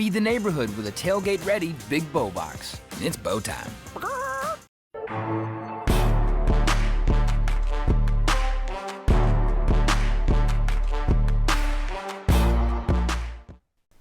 Feed the neighborhood with a tailgate-ready Big Bow Box. It's bow time.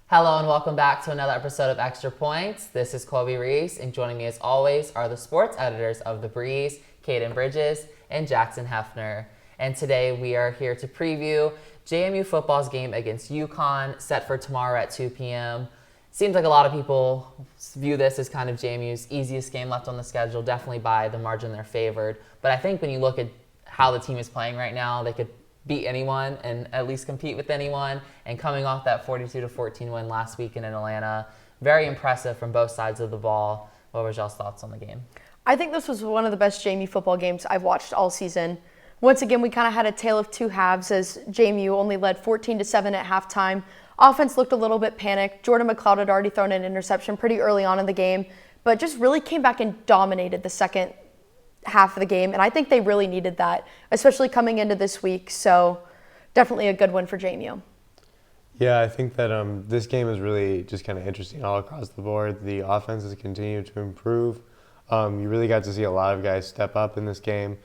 Hello and welcome back to another episode of Extra Points. This is Colby, Reece, and joining me as always are the sports editors of The Breeze, Kaiden Bridges and Jackson Hephner. And today we are here to preview JMU football's game against UConn, set for tomorrow at 2 p.m. Seems like a lot of people view this as kind of JMU's easiest game left on the schedule, definitely by the margin they're favored. But I think when you look at how the team is playing right now, they could beat anyone and at least compete with anyone. And coming off that 42-14 win last weekend in Atlanta, very impressive from both sides of the ball. What were y'all's thoughts on the game? I think this was one of the best JMU football games I've watched all season. Once again, we kind of had a tale of two halves as JMU only led 14-7 at halftime. Offense looked a little bit panicked. Jordan McLeod had already thrown an interception pretty early on in the game, but just really came back and dominated the second half of the game. And I think they really needed that, especially coming into this week. So definitely a good one for JMU. Yeah, I think that this game is really just kind of interesting all across the board. The offense has continued to improve. You really got to see a lot of guys step up in this game.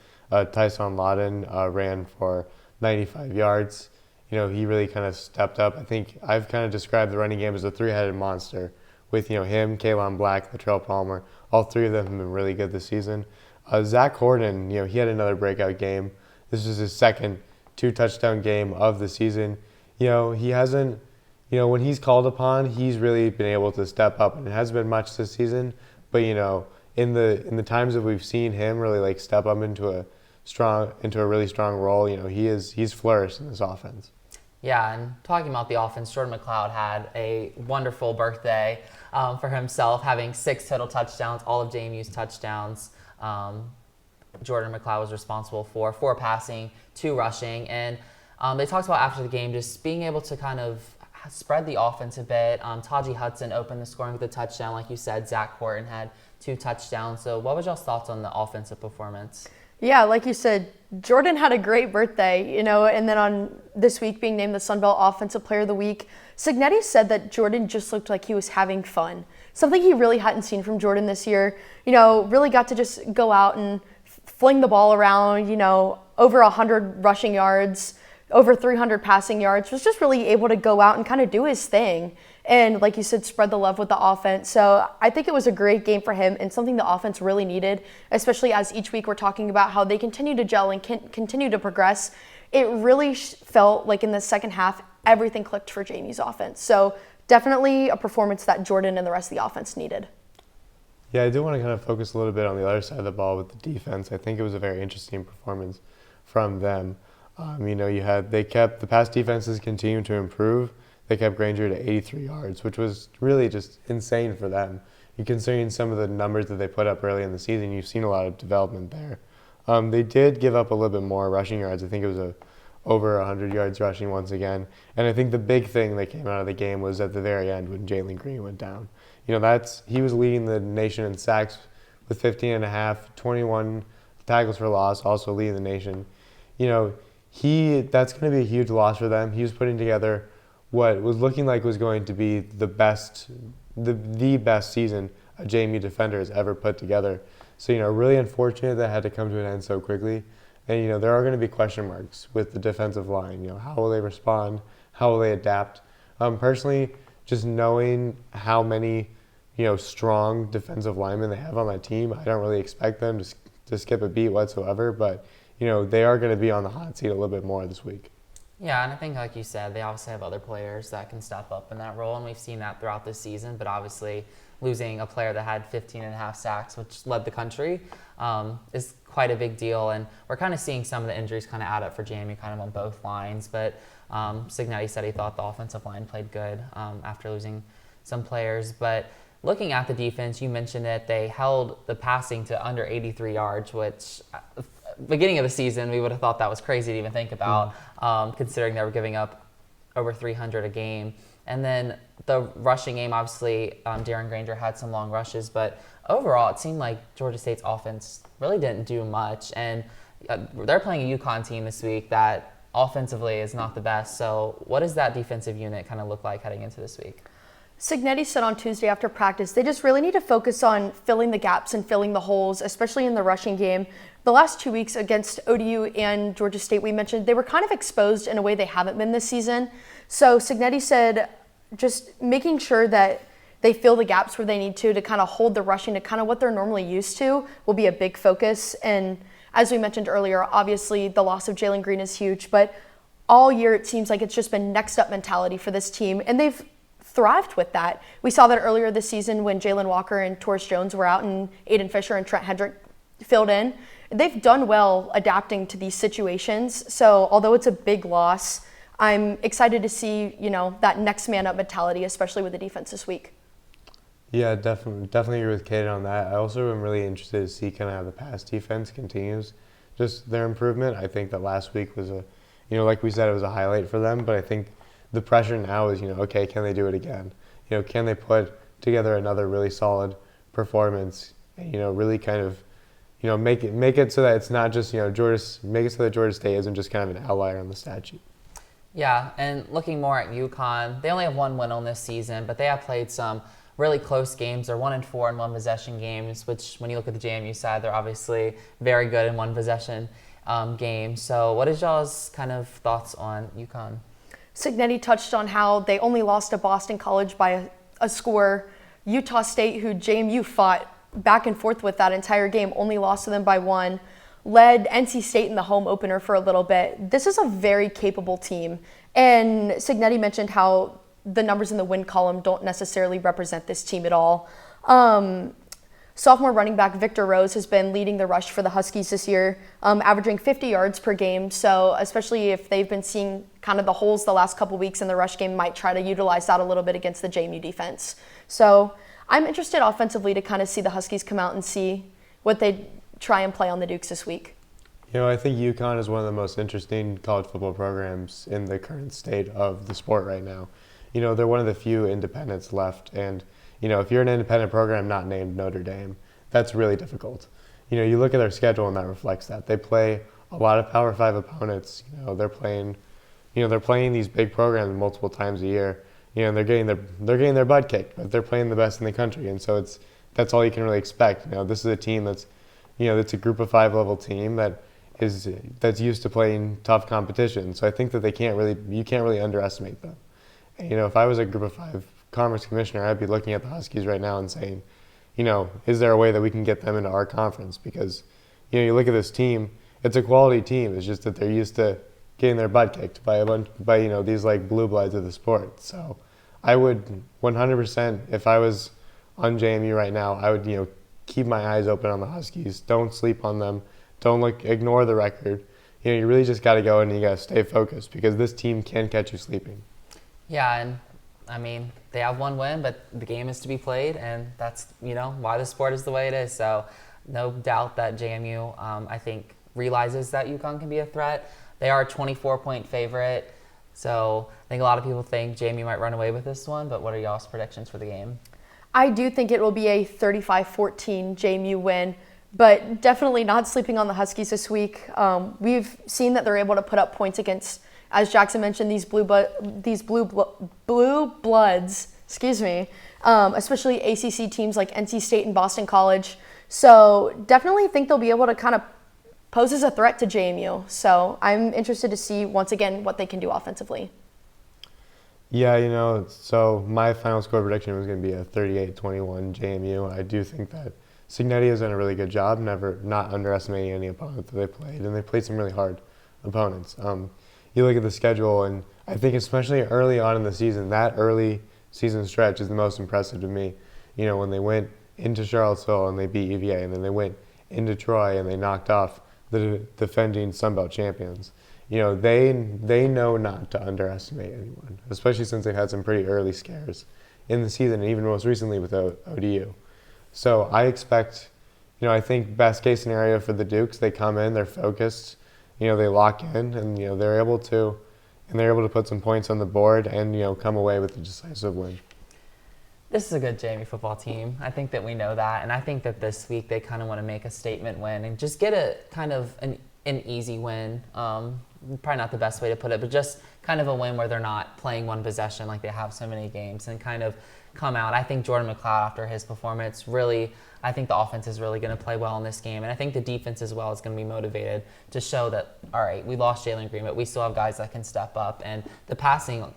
Tyson Lawton ran for 95 yards. You know, he really kind of stepped up. I think I've kind of described the running game as a three-headed monster with, him, Kaylon Black, Latrell Palmer. All three of them have been really good this season. Zach Horton, he had another breakout game. This was his second two-touchdown game of the season. He hasn't, when he's called upon, he's really been able to step up. And it hasn't been much this season, but, in the times that we've seen him really step up into a really strong role, he's flourished in this offense. Yeah, and talking about the offense, Jordan McLeod had a wonderful birthday for himself, having 6 total touchdowns, all of JMU's touchdowns. Jordan McLeod was responsible for 4 passing, 2 rushing, and they talked about after the game just being able to kind of spread the offense a bit. Taji Hudson opened the scoring with a touchdown. Like you said, Zach Horton had 2 touchdowns. So what was y'all's thoughts on the offensive performance? Yeah, like you said, Jordan had a great birthday, and then on this week being named the Sun Belt Offensive Player of the Week, Signetti said that Jordan just looked like he was having fun. Something he really hadn't seen from Jordan this year. Really got to just go out and fling the ball around, over 100 rushing yards, over 300 passing yards, was just really able to go out and kind of do his thing. And like you said, spread the love with the offense. So I think it was a great game for him and something the offense really needed, especially as each week we're talking about how they continue to gel and continue to progress. It really felt like in the second half, everything clicked for JMU's offense. So definitely a performance that Jordan and the rest of the offense needed. Yeah, I do want to kind of focus a little bit on the other side of the ball with the defense. I think it was a very interesting performance from them. The pass defenses continuing to improve. They kept Granger to 83 yards, which was really just insane for them. Considering some of the numbers that they put up early in the season, you've seen a lot of development there. They did give up a little bit more rushing yards. I think it was over 100 yards rushing once again. And I think the big thing that came out of the game was at the very end when Jalen Green went down. He was leading the nation in sacks with 15 and a half, 21 tackles for loss, also leading the nation. That's going to be a huge loss for them. He was putting together what was looking like was going to be the best season a JMU defender has ever put together. So, really unfortunate that had to come to an end so quickly. And, there are going to be question marks with the defensive line. How will they respond? How will they adapt? Personally, just knowing how many, strong defensive linemen they have on that team, I don't really expect them to skip a beat whatsoever. But, they are going to be on the hot seat a little bit more this week. Yeah, and I think, like you said, they obviously have other players that can step up in that role, and we've seen that throughout this season. But obviously, losing a player that had 15 and a half sacks, which led the country, is quite a big deal. And we're kind of seeing some of the injuries kind of add up for JMU kind of on both lines. But Signetti said he thought the offensive line played good after losing some players. But looking at the defense, you mentioned it, they held the passing to under 83 yards, which beginning of the season, we would have thought that was crazy to even think about, considering they were giving up over 300 a game. And then the rushing game, obviously, Darren Granger had some long rushes, but overall, it seemed like Georgia State's offense really didn't do much. And they're playing a UConn team this week that offensively is not the best. So what does that defensive unit kind of look like heading into this week? Signetti said on Tuesday after practice, they just really need to focus on filling the gaps and filling the holes, especially in the rushing game. The last 2 weeks against ODU and Georgia State, we mentioned, they were kind of exposed in a way they haven't been this season. So Signetti said just making sure that they fill the gaps where they need to kind of hold the rushing to kind of what they're normally used to will be a big focus. And as we mentioned earlier, obviously the loss of Jalen Green is huge, but all year it seems like it's just been next up mentality for this team, and they've thrived with that. We saw that earlier this season when Jalen Walker and Torres Jones were out and Aiden Fisher and Trent Hendrick filled in. They've done well adapting to these situations. So although it's a big loss, I'm excited to see, that next man up mentality, especially with the defense this week. Yeah, definitely agree with Kaiden on that. I also am really interested to see kind of how the pass defense continues, just their improvement. I think that last week was like we said, it was a highlight for them, but I think the pressure now is, okay, can they do it again? Can they put together another really solid performance and, really kind of, make it so that it's not just, make it so that Georgia State isn't just kind of an outlier on the stat sheet. Yeah, and looking more at UConn, they only have one win on this season, but they have played some really close games. They're 1-4 in one possession games, which when you look at the JMU side, they're obviously very good in one possession games. So what is y'all's kind of thoughts on UConn? Signetti touched on how they only lost to Boston College by a score. Utah State, who JMU fought back and forth with that entire game, only lost to them by 1. Led NC State in the home opener for a little bit. This is a very capable team. And Signetti mentioned how the numbers in the win column don't necessarily represent this team at all. Sophomore running back Victor Rose has been leading the rush for the Huskies this year, averaging 50 yards per game. So especially if they've been seeing kind of the holes the last couple weeks in the rush game, might try to utilize that a little bit against the JMU defense. So I'm interested offensively to kind of see the Huskies come out and see what they try and play on the Dukes this week. I think UConn is one of the most interesting college football programs in the current state of the sport right now. They're one of the few independents left, and if you're an independent program not named Notre Dame, that's really difficult. You look at their schedule and that reflects that. They play a lot of Power 5 opponents. They're playing these big programs multiple times a year. And they're getting their butt kicked, but they're playing the best in the country, and so that's all you can really expect. This is a team that's a Group of 5 level team that's used to playing tough competition. So I think that you can't really underestimate them. And, if I was a Group of 5 Conference commissioner, I'd be looking at the Huskies right now and saying, is there a way that we can get them into our conference? Because, you look at this team, it's a quality team. It's just that they're used to getting their butt kicked by these like blue bloods of the sport. So I would 100%, if I was on JMU right now, I would, keep my eyes open on the Huskies. Don't sleep on them. Don't ignore the record. You really just got to go and you got to stay focused because this team can catch you sleeping. Yeah, and I mean, they have one win, but the game is to be played, and that's, why the sport is the way it is. So no doubt that JMU, I think, realizes that UConn can be a threat. They are a 24-point favorite, so I think a lot of people think JMU might run away with this one, but what are y'all's predictions for the game? I do think it will be a 35-14 JMU win, but definitely not sleeping on the Huskies this week. We've seen that they're able to put up points against, as Jackson mentioned, these blue bloods, especially ACC teams like NC State and Boston College. So definitely think they'll be able to kind of pose as a threat to JMU. So I'm interested to see, once again, what they can do offensively. Yeah, so my final score prediction was going to be a 38-21 JMU. I do think that Signetti has done a really good job, not underestimating any opponent that they played, and they played some really hard opponents. You look at the schedule, and I think especially early on in the season, that early season stretch is the most impressive to me. When they went into Charlottesville and they beat UVA, and then they went into Troy and they knocked off the defending Sun Belt champions. They know not to underestimate anyone, especially since they've had some pretty early scares in the season, and even most recently with ODU. So I expect, I think best case scenario for the Dukes, they come in, they're focused, they lock in, and they're able to put some points on the board and come away with a decisive win. This is a good JMU football team. I think that we know that, and I think that this week they kind of want to make a statement win and just get a kind of an easy win. Probably not the best way to put it, but just kind of a win where they're not playing one possession like they have so many games, and kind of come out. I think Jordan McLeod, after his performance, really, I think the offense is really going to play well in this game. And I think the defense as well is going to be motivated to show that, all right, we lost Jalen Green, but we still have guys that can step up. And the passing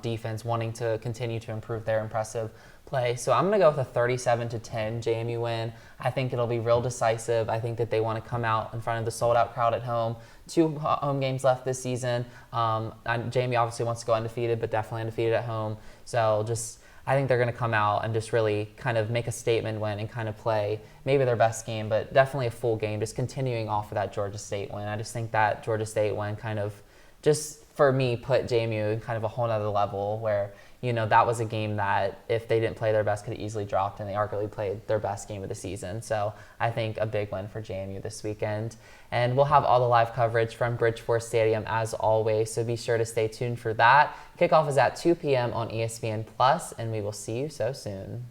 defense wanting to continue to improve their impressive play. So I'm going to go with a 37-10 JMU win. I think it'll be real decisive. I think that they want to come out in front of the sold-out crowd at home. 2 home games left this season. JMU obviously wants to go undefeated, but definitely undefeated at home. So I think they're going to come out and just really kind of make a statement win and kind of play maybe their best game, but definitely a full game, just continuing off of that Georgia State win. I just think that Georgia State win kind of just, for me, put JMU in kind of a whole nother level where, that was a game that if they didn't play their best could have easily dropped, and they arguably played their best game of the season. So I think a big win for JMU this weekend. And we'll have all the live coverage from Bridgeforth Stadium as always, so be sure to stay tuned for that. Kickoff is at 2 p.m. on ESPN+, and we will see you so soon.